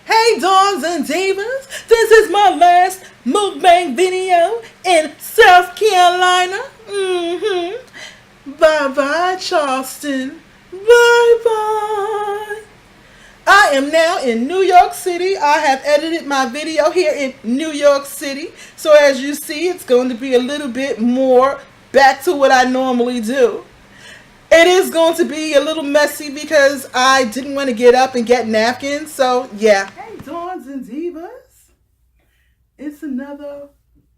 Hey Dons and Divas, this is my last mukbang video in South Carolina. Bye bye Charleston. Bye bye. I am now in New York City. I have edited my video here in New York City. So as you see, it's going to be a little bit more back to what I normally do. It is going to be a little messy because I didn't want to get up and get napkins. So, yeah. Hey, Dawns and Divas. It's another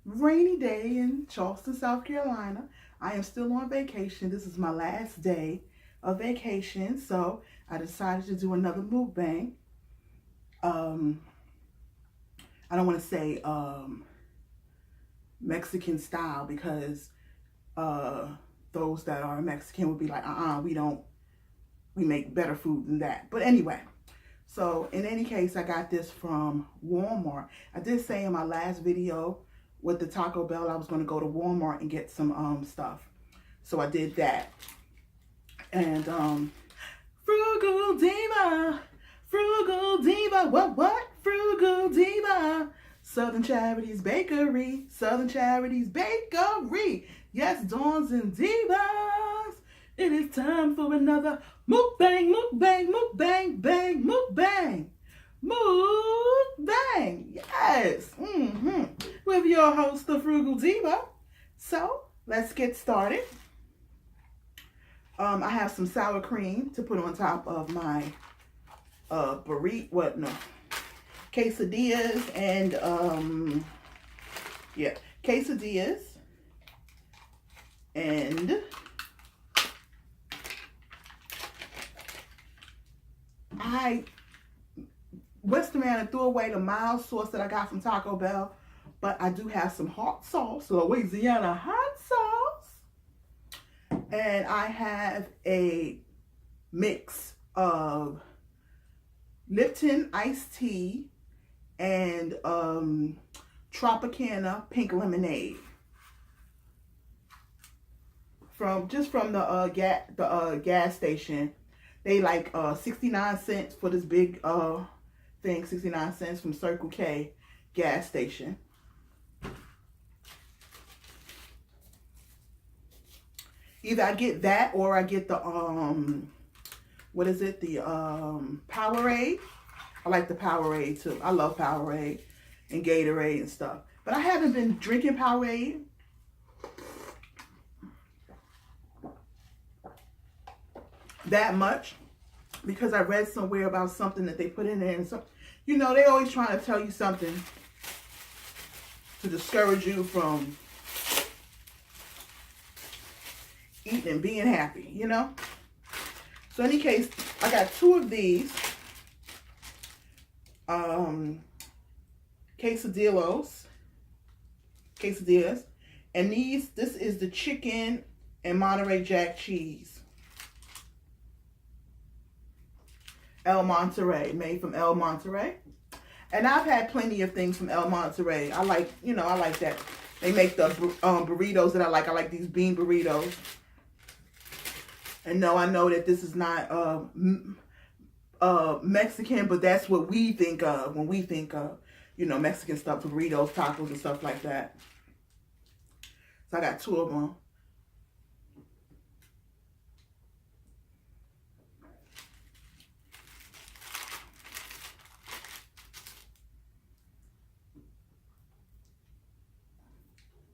rainy day in Charleston, South Carolina. I am still on vacation. This is my last day of vacation. So, I decided to do another mukbang. I don't want to say Mexican style because those that are Mexican would be like, we make better food than that. But anyway, so in any case, I got this from Walmart. I did say in my last video with the Taco Bell, I was going to go to Walmart and get some stuff. So I did that. And Frugal Diva, Frugal Diva, what? Frugal Diva. Southern Charity's Bakery, Southern Charity's Bakery. Yes, Dawns and Divas, it is time for another mukbang, mukbang, mukbang, bang, mukbang, mukbang. Yes, with your host, the Frugal Diva. So let's get started. I have some sour cream to put on top of my quesadillas and quesadillas. And I Western man and threw away the mild sauce that I got from Taco Bell, but I do have some hot sauce, Louisiana hot sauce. And I have a mix of Lipton iced tea and Tropicana pink lemonade. From the gas station. They like 69 cents for this big thing, 69 cents from Circle K gas station. Either I get that or I get the Powerade. I like the Powerade too. I love Powerade and Gatorade and stuff. But I haven't been drinking Powerade that much because I read somewhere about something that they put in there, and some, they always trying to tell you something to discourage you from eating and being happy, So in any case, I got two of these quesadillas, and this is the chicken and Monterey Jack cheese. El Monterey, made from El Monterey. And I've had plenty of things from El Monterey. I like that. They make the burritos that I like. I like these bean burritos. And no, I know that this is not Mexican, but that's what we think of when we think of, Mexican stuff, burritos, tacos, and stuff like that. So I got two of them.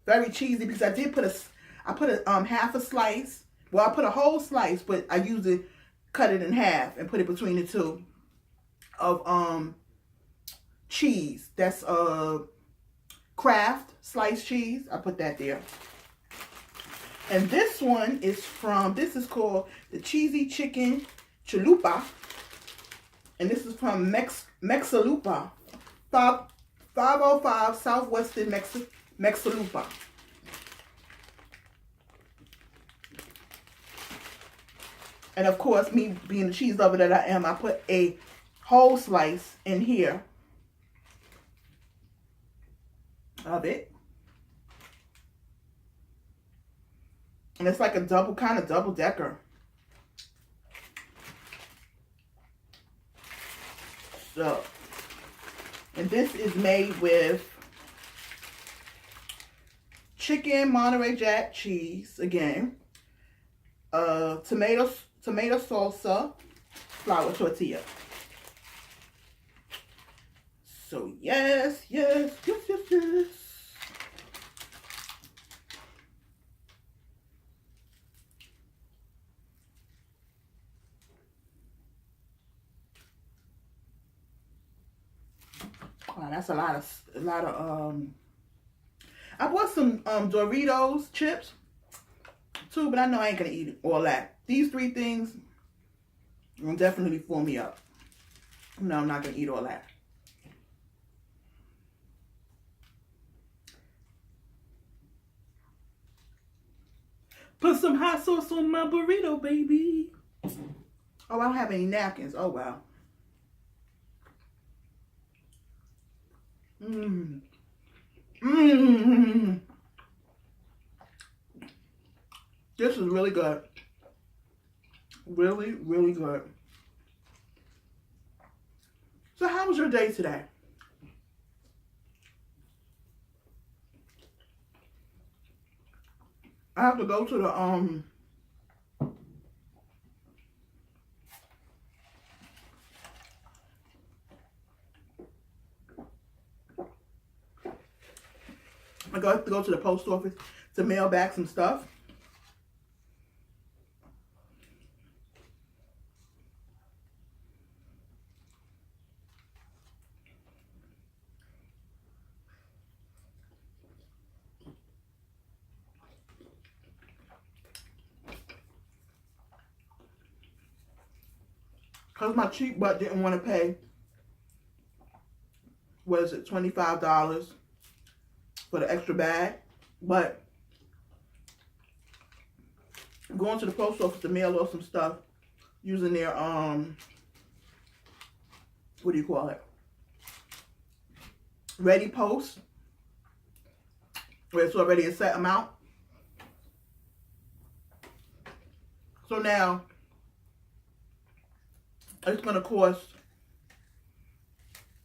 Very cheesy because I put a half a slice. Well, I put a whole slice, but I usually cut it in half and put it between the two of cheese. That's Kraft sliced cheese. I put that there. And this one is this is called the Cheesy Chicken Chalupa. And this is from Mexalupa, 505 Southwestern Mexalupa. And of course, me being the cheese lover that I am, I put a whole slice in here of it. And it's like a double decker. So And this is made with chicken Monterey Jack cheese, again, tomato salsa, flour tortilla. So yes. Wow, that's a lot of I bought some Doritos chips too, but I know I ain't gonna eat all that. These 3 things will definitely fill me up. No, I'm not gonna eat all that. Put some hot sauce on my burrito, baby. Oh, I don't have any napkins. Oh, wow. This is really good. Really, really good. So how was your day today? I have to go to the I have to go to the post office to mail back some stuff. Because my cheap butt didn't want to pay, what is it, $25 for the extra bag. But going to the post office to mail off some stuff using their, what do you call it? Ready post, where it's already a set amount. So now, it's going to cost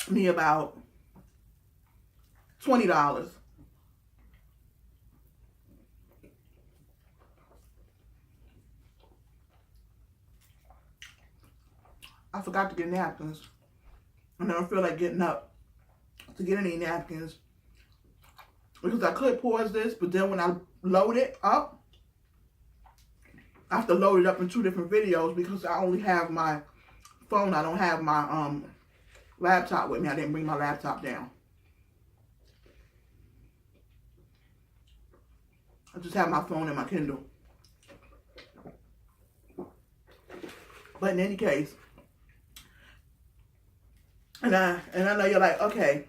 me about $20. I forgot to get napkins. And I don't feel like getting up to get any napkins. Because I could pause this, but then when I load it up, I have to load it up in 2 different videos because I only have my phone. I don't have my laptop with me. I didn't bring my laptop down. I just have my phone and my Kindle. But in any case, and I know you're like, okay,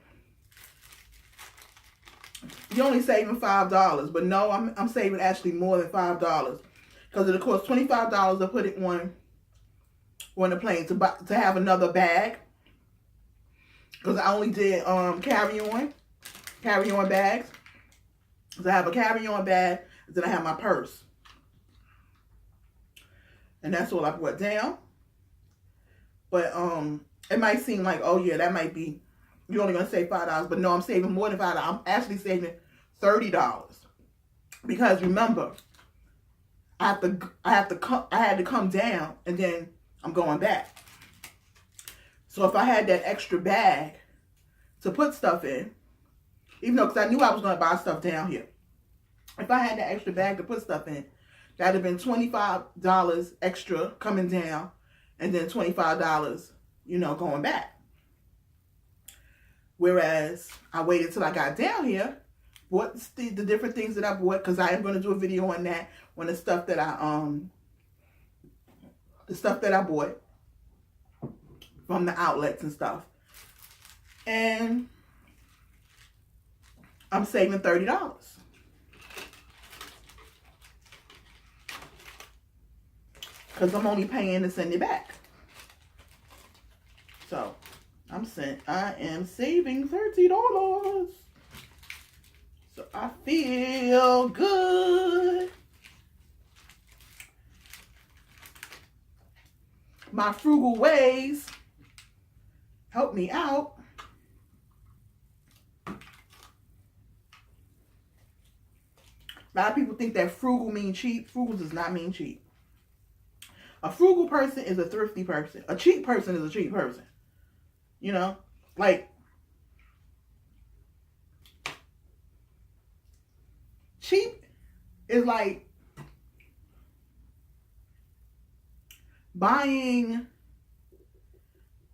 you're only saving $5, but no, I'm saving actually more than $5 because it'll cost $25 to put it on the plane to have another bag, because I only did carry-on bags. So I have a carry-on bag, and then I have my purse, and that's all I brought down. But it might seem like, oh yeah, that might be, you're only gonna save $5, but no, I'm saving more than $5. I'm actually saving $30 because remember, I had to come down and then I'm going back. So if I had that extra bag to put stuff in, even though, because I knew I was going to buy stuff down here, if I had that extra bag to put stuff in, that would have been $25 extra coming down, and then $25, going back. Whereas I waited till I got down here, bought the different things that I bought, because I am going to do a video on that, on the stuff that I bought from the outlets and stuff. And I'm saving $30. Because I'm only paying to send it back. So I am saving $30. So I feel good. My frugal ways help me out. A lot of people think that frugal means cheap. Frugal does not mean cheap. A frugal person is a thrifty person. A cheap person is a cheap person. You know? Like, cheap is like buying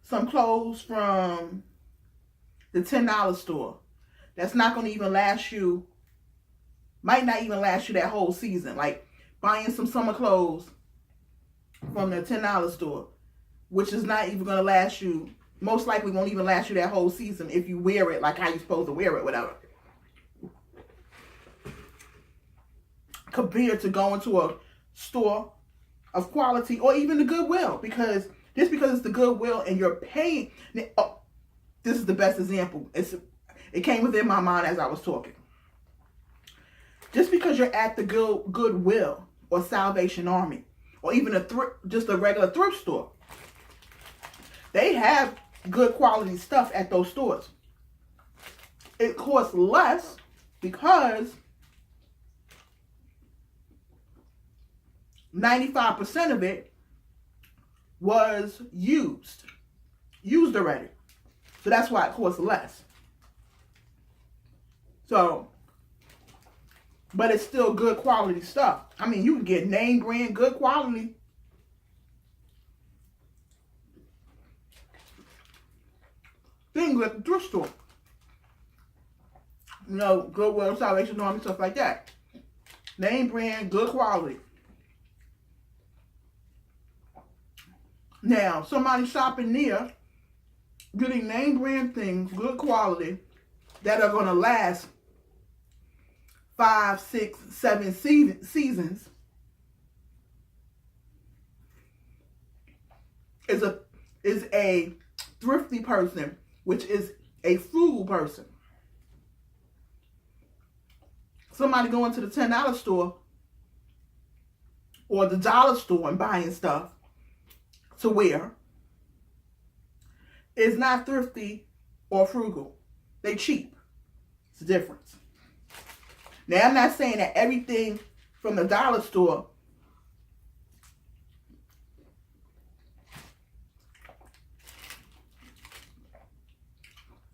some clothes from the $10 store. That's not going to even last you, might not even last you that whole season. Like buying some summer clothes from the $10 store, which is not even going to last you, most likely won't even last you that whole season if you wear it like how you're supposed to wear it, whatever. Compared to going to a store of quality or even the Goodwill, because just because it's the Goodwill and you're paying, oh, this is the best example. It came within my mind as I was talking. Just because you're at the Goodwill or Salvation Army or even just a regular thrift store, they have good quality stuff at those stores. It costs less because 95% of it was used already. So that's why it costs less. So, but it's still good quality stuff. I mean, you can get name brand, good quality. Things at the thrift store. You know, Goodwill, Salvation Army, stuff like that. Name brand, good quality. Now, somebody shopping near, getting name brand things, good quality, that are going to last 5, 6, 7 seasons is a thrifty person, which is a frugal person. Somebody going to the $10 store or the dollar store and buying stuff to wear is not thrifty or frugal. They cheap. It's a difference. Now, I'm not saying that everything from the dollar store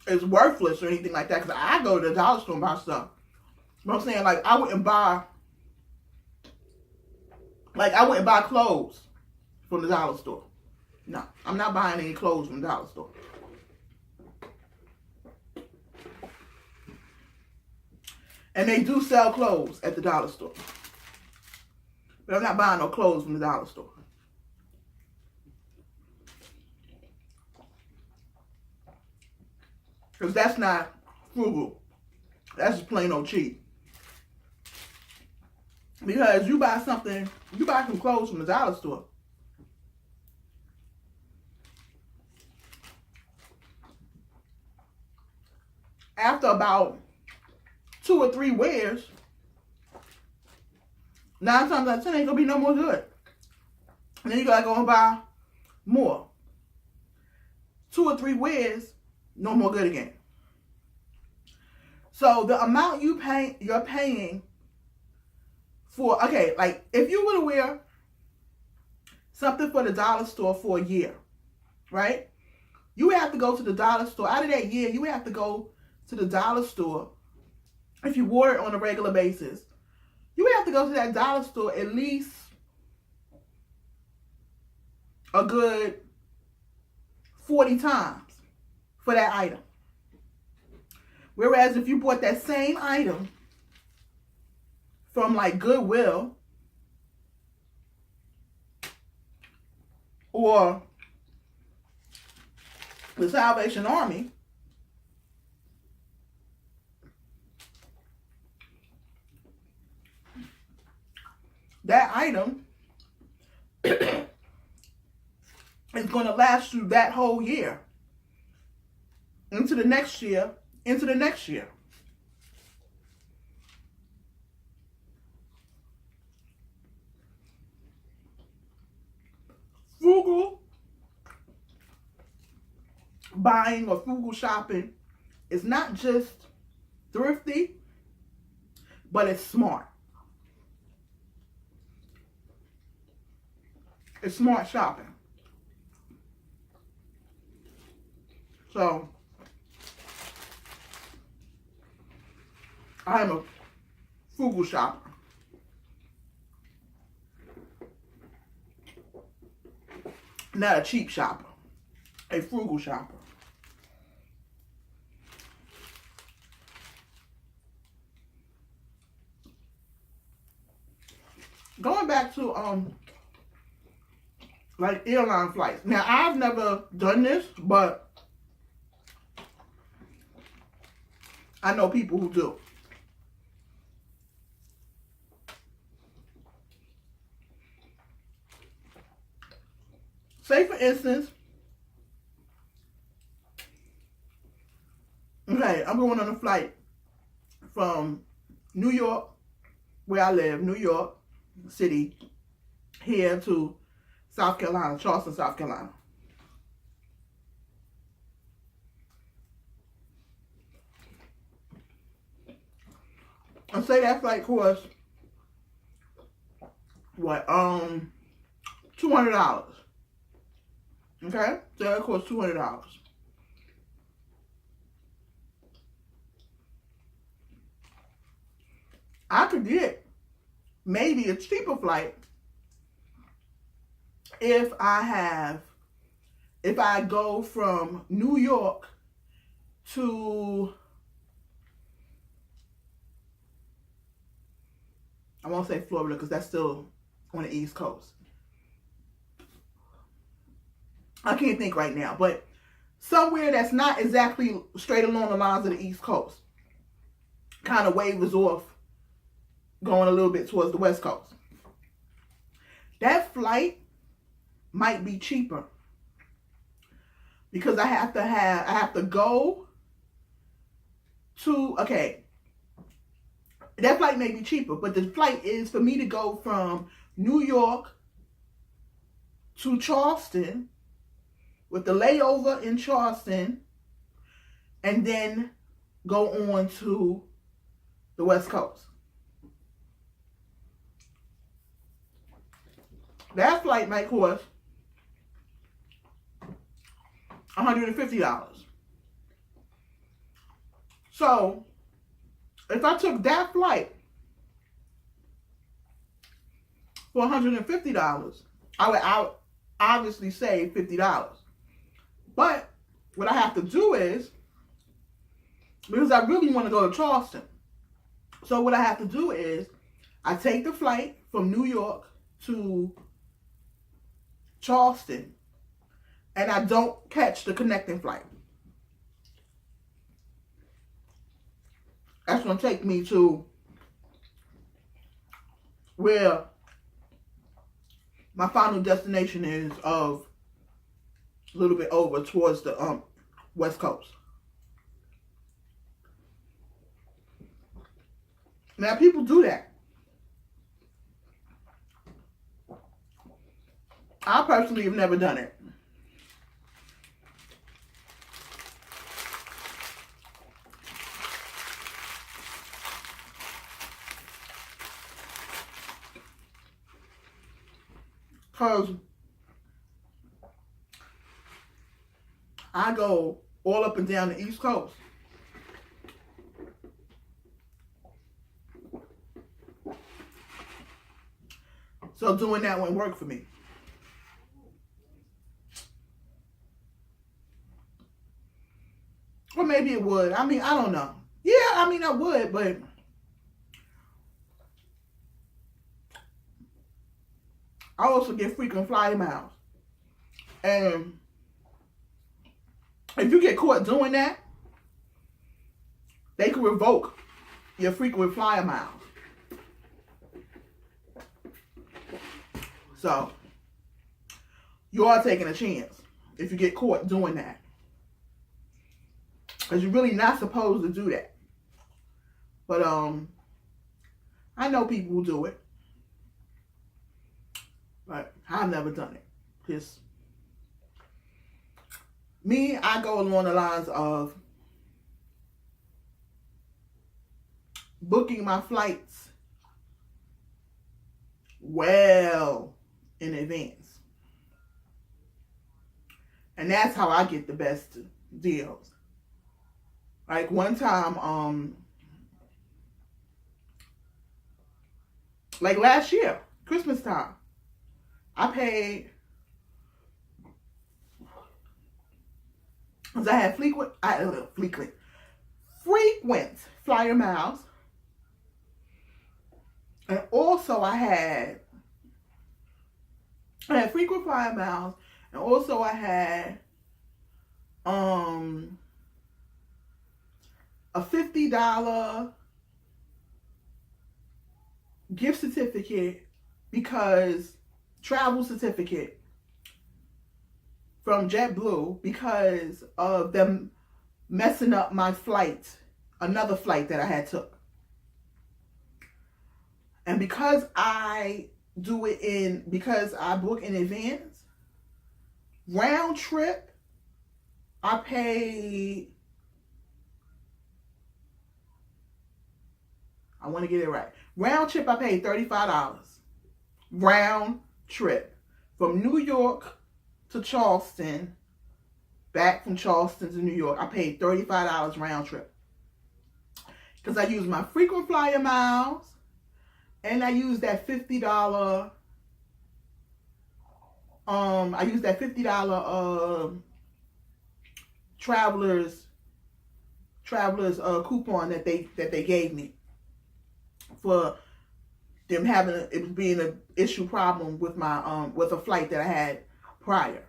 is worthless or anything like that, because I go to the dollar store and buy stuff. But I'm saying, like, I wouldn't buy clothes from the dollar store. No, I'm not buying any clothes from the dollar store. And they do sell clothes at the dollar store. But I'm not buying no clothes from the dollar store. Because that's not frugal. That's just plain old cheap. Because you buy some clothes from the dollar store. After about 2 or 3 wears, 9 times out of 10 ain't gonna be no more good. And then you gotta go and buy more. 2 or 3 wears, no more good again. So the amount you're paying for, okay, like if you were to wear something for the dollar store for a year, right? You would have to go to the dollar store. Out of that year, you would have to go to the dollar store. If you wore it on a regular basis, you would have to go to that dollar store at least a good 40 times for that item. Whereas if you bought that same item from like Goodwill or the Salvation Army, that item is going to last you that whole year, into the next year, into the next year. Frugal buying or frugal shopping is not just thrifty, but it's smart. It's smart shopping. So, I am a frugal shopper. Not a cheap shopper. A frugal shopper. Going back to like airline flights. Now I've never done this, but I know people who do. Say for instance, okay, I'm going on a flight from New York, where I live, New York City, here to South Carolina, Charleston, South Carolina. And say that flight costs what, $200. Okay? So that costs $200. I could get maybe a cheaper flight if I go from New York to, I won't say Florida because that's still on the East Coast. I can't think right now, but somewhere that's not exactly straight along the lines of the East Coast. Kind of wavers off going a little bit towards the West Coast. That flight might be cheaper because I have to go to, okay, that flight may be cheaper, but the flight is for me to go from New York to Charleston with the layover in Charleston and then go on to the West Coast. That flight might cost $150. So, if I took that flight for $150, I would obviously save $50. But what I have to do is, because I really want to go to Charleston, so what I have to do is, I take the flight from New York to Charleston, and I don't catch the connecting flight. That's going to take me to where my final destination is of a little bit over towards the West Coast. Now, people do that. I personally have never done it. Because I go all up and down the East Coast. So doing that wouldn't work for me. Or maybe it would. I mean, I don't know. Yeah, I mean, I would, but I also get frequent flyer miles. And if you get caught doing that, they can revoke your frequent flyer miles. So, you are taking a chance if you get caught doing that. Because you're really not supposed to do that. But, I know people who do it. But I've never done it. Because me, I go along the lines of booking my flights well in advance. And that's how I get the best deals. Like one time, like last year, Christmas time, I paid, because I had frequent flyer miles. And also I had frequent flyer miles. And also I had a $50 gift certificate, travel certificate from JetBlue, because of them messing up my flight, another flight that I had took. And because I book in advance, round trip, I paid, I want to get it right. Round trip, I paid $35. Round trip. From New York to Charleston, back from Charleston to New York, I paid $35 round trip. Because I used my frequent flyer miles, and I used that $50, travelers coupon that they gave me for them being an issue problem with my with a flight that I had prior.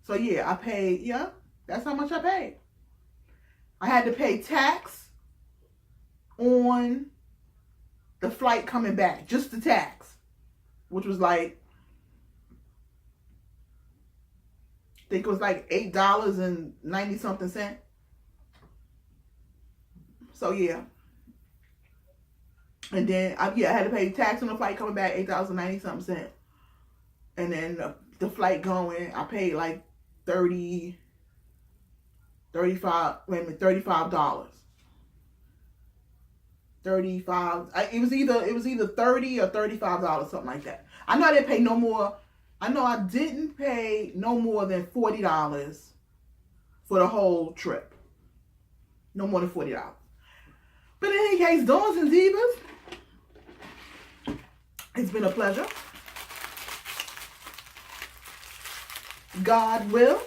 So yeah, I paid, that's how much I paid. I had to pay tax on the flight coming back, just the tax, which was like, I think it was like $8.90 something cents. So yeah. And then I had to pay tax on the flight coming back, $8.90 something cents. And then the flight going, I paid like $35. It was either $30 or $35, something like that. I know I didn't pay no more. I know I didn't pay no more than $40 for the whole trip. No more than $40. But in any case, Dawns and Divas, it's been a pleasure. God will,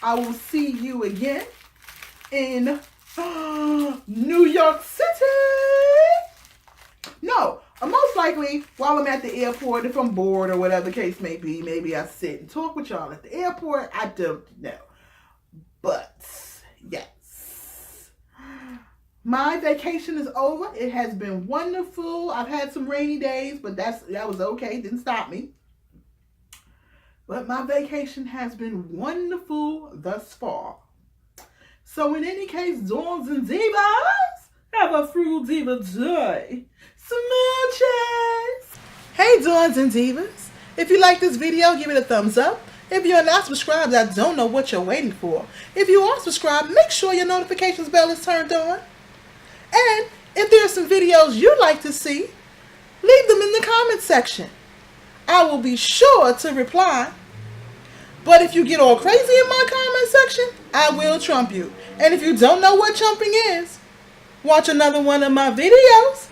I will see you again in New York City. No, most likely while I'm at the airport, if I'm bored or whatever the case may be, maybe I sit and talk with y'all at the airport. I don't know. But yes, my vacation is over. It has been wonderful. I've had some rainy days, but that was okay. It didn't stop me. But my vacation has been wonderful thus far. So in any case, Dawns and Divas, have a Frugal Diva day. Smooches! Hey Dawns and Divas, if you like this video, give it a thumbs up. If you're not subscribed, I don't know what you're waiting for. If you are subscribed, make sure your notifications bell is turned on. And if there are some videos you'd like to see, leave them in the comment section. I will be sure to reply. But if you get all crazy in my comment section, I will trump you. And if you don't know what trumping is, watch another one of my videos.